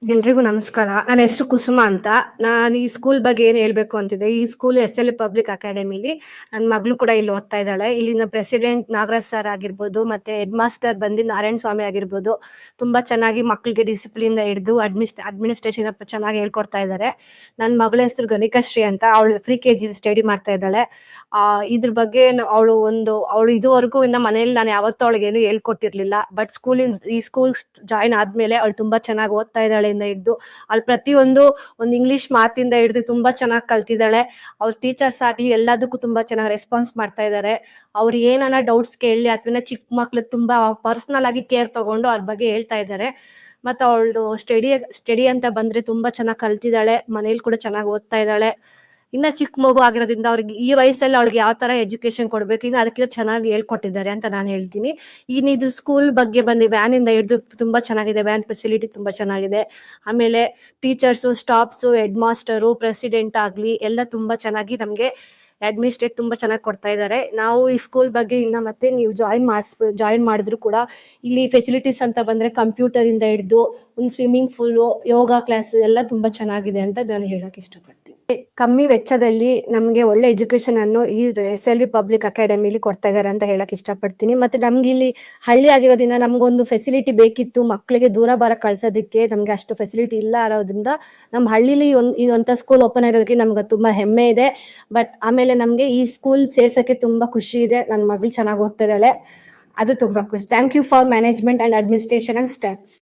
ಎಲ್ರಿಗೂ ನಮಸ್ಕಾರ. ನನ್ನ ಹೆಸರು ಕುಸುಮ ಅಂತ. ನಾನು ಈ ಸ್ಕೂಲ್ ಬಗ್ಗೆ ಏನು ಹೇಳ್ಬೇಕು ಅಂತಿದ್ದೆ. ಈ ಸ್ಕೂಲ್ ಎಸ್.ಎಲ್. ಪಬ್ಲಿಕ್ ಅಕಾಡೆಮಿಲಿ ನನ್ನ ಮಗಳು ಕೂಡ ಇಲ್ಲಿ ಓದ್ತಾ ಇದ್ದಾಳೆ. ಇಲ್ಲಿನ ಪ್ರೆಸಿಡೆಂಟ್ ನಾಗರಾಜ್ ಸರ್ ಆಗಿರ್ಬೋದು, ಮತ್ತೆ ಹೆಡ್ ಮಾಸ್ಟರ್ ಬಂದು ನಾರಾಯಣ ಸ್ವಾಮಿ ಆಗಿರ್ಬೋದು, ತುಂಬಾ ಚೆನ್ನಾಗಿ ಮಕ್ಕಳಿಗೆ ಡಿಸಿಪ್ಲಿನ್ ಹಿಡಿದು ಅಡ್ಮಿನಿಸ್ಟ್ರೇಷನ್ ಚೆನ್ನಾಗಿ ಹೇಳ್ಕೊಡ್ತಾ ಇದ್ದಾರೆ. ನನ್ನ ಮಗಳ ಹೆಸರು ಗಣಿಕಶ್ರೀ ಅಂತ. ಅವಳು KG ಸ್ಟಡಿ ಮಾಡ್ತಾ ಇದ್ದಾಳೆ. ಇದ್ರ ಬಗ್ಗೆ ಅವಳು ಇದುವರೆಗೂ ಮನೆಯಲ್ಲಿ ನಾನು ಯಾವತ್ತೂ ಅವಳಿಗೇನು ಹೇಳ್ಕೊಟ್ಟಿರ್ಲಿಲ್ಲ. ಬಟ್ ಈ ಸ್ಕೂಲ್ ಜಾಯಿನ್ ಆದ್ಮೇಲೆ ಅವಳು ತುಂಬಾ ಚೆನ್ನಾಗಿ ಓದ್ತಾ ಇದ್ದಾಳೆ ಹಿಡಿದು. ಅವಳು ಪ್ರತಿಯೊಂದು ಇಂಗ್ಲಿಷ್ ಮಾತಿಂದ ಹಿಡಿದು ತುಂಬಾ ಚೆನ್ನಾಗಿ ಕಲ್ತಿದ್ದಾಳೆ. ಅವ್ರ ಟೀಚರ್ಸ್ ಆಗ್ಲಿ ಎಲ್ಲದಕ್ಕೂ ತುಂಬಾ ಚೆನ್ನಾಗಿ ರೆಸ್ಪಾನ್ಸ್ ಮಾಡ್ತಾ ಇದ್ದಾರೆ. ಅವ್ರು ಏನಾನ ಡೌಟ್ಸ್ ಕೇಳಲಿ ಅಥವಾ ಚಿಕ್ಕ ಮಕ್ಳು ತುಂಬಾ ಪರ್ಸನಲ್ ಆಗಿ ಕೇರ್ ತಗೊಂಡು ಅವ್ರ ಬಗ್ಗೆ ಹೇಳ್ತಾ ಇದ್ದಾರೆ. ಮತ್ತೆ ಅವಳದು ಸ್ಟಡಿ ಅಂತ ಬಂದ್ರೆ ತುಂಬಾ ಚೆನ್ನಾಗಿ ಕಲ್ತಿದ್ದಾಳೆ. ಮನೇಲಿ ಕೂಡ ಚೆನ್ನಾಗಿ ಓದ್ತಾ ಇದ್ದಾಳೆ. ಇನ್ನ ಚಿಕ್ಕ ಮಗು ಆಗಿರೋದ್ರಿಂದ ಅವ್ರಿಗೆ ಈ ವಯಸ್ಸಲ್ಲಿ ಅವಳಿಗೆ ಯಾವ ತರ ಎಜುಕೇಶನ್ ಕೊಡ್ಬೇಕು, ಇನ್ನು ಅದಕ್ಕಿಂತ ಚೆನ್ನಾಗಿ ಹೇಳ್ಕೊಟ್ಟಿದ್ದಾರೆ ಅಂತ ನಾನು ಹೇಳ್ತೀನಿ. ಇದು ಸ್ಕೂಲ್ ಬಗ್ಗೆ ಬಂದು ವ್ಯಾನ್ ಇಂದ ಹಿಡಿದು ತುಂಬಾ ಚೆನ್ನಾಗಿದೆ. ವ್ಯಾನ್ ಫೆಸಿಲಿಟಿ ತುಂಬಾ ಚೆನ್ನಾಗಿದೆ. ಆಮೇಲೆ teachers, staffs, head master, president ಆಗ್ಲಿ ಎಲ್ಲ ತುಂಬಾ ಚೆನ್ನಾಗಿ ನಮ್ಗೆ ಅಡ್ಮಿನಿಸ್ಟ್ರೇಟ್ ತುಂಬಾ ಚೆನ್ನಾಗಿ ಕೊಡ್ತಾ ಇದ್ದಾರೆ. ನಾವು ಈ ಸ್ಕೂಲ್ ಬಗ್ಗೆ ಮತ್ತೆ ನೀವು ಜಾಯಿನ್ ಮಾಡಿದ್ರು ಕೂಡ ಇಲ್ಲಿ ಫೆಸಿಲಿಟೀಸ್ ಅಂತ ಬಂದ್ರೆ ಕಂಪ್ಯೂಟರ್ ಇಂದ ಹಿಡಿದು ಒಂದು ಸ್ವಿಮ್ಮಿಂಗ್ ಪೂಲು, ಯೋಗ ಕ್ಲಾಸು ಎಲ್ಲ ತುಂಬಾ ಚೆನ್ನಾಗಿದೆ ಅಂತ ನಾನು ಹೇಳಕ್ ಇಷ್ಟಪಡ್ತೀನಿ. ಕಮ್ಮಿ ವೆಚ್ಚದಲ್ಲಿ ನಮಗೆ ಒಳ್ಳೆ ಎಜುಕೇಶನ್ ಅನ್ನು ಈ SLV ಪಬ್ಲಿಕ್ ಅಕಾಡೆಮಿಲಿ ಕೊಡ್ತಾ ಇದ್ದಾರೆ ಅಂತ ಹೇಳಕ್ ಇಷ್ಟಪಡ್ತೀನಿ. ಮತ್ತೆ ನಮ್ಗೆ ಇಲ್ಲಿ ಹಳ್ಳಿ ಆಗಿರೋದ್ರಿಂದ ನಮ್ಗೊಂದು ಫೆಸಿಲಿಟಿ ಬೇಕಿತ್ತು. ಮಕ್ಕಳಿಗೆ ದೂರ ಬರಕ್ ಕಳ್ಸೋದಕ್ಕೆ ನಮ್ಗೆ ಅಷ್ಟು ಫೆಸಿಲಿಟಿ ಇಲ್ಲ ಇರೋದ್ರಿಂದ ನಮ್ಮ ಹಳ್ಳಿಲಿ ಇದೊಂಥ ಸ್ಕೂಲ್ ಓಪನ್ ಆಗಿರೋದಕ್ಕೆ ನಮ್ಗೆ ತುಂಬಾ ಹೆಮ್ಮೆ ಇದೆ. ಬಟ್ ಆಮೇಲೆ ನಮ್ಗೆ ಈ ಸ್ಕೂಲ್ ಸೇರ್ಸಕ್ಕೆ ತುಂಬಾ ಖುಷಿ ಇದೆ. ನನ್ನ ಮಗಳು ಚೆನ್ನಾಗಿ ಓದ್ತಾ ಇದ್ದಾಳೆ, ಅದು ತುಂಬಾ ಖುಷಿ. Thank you for management and administration and staffs.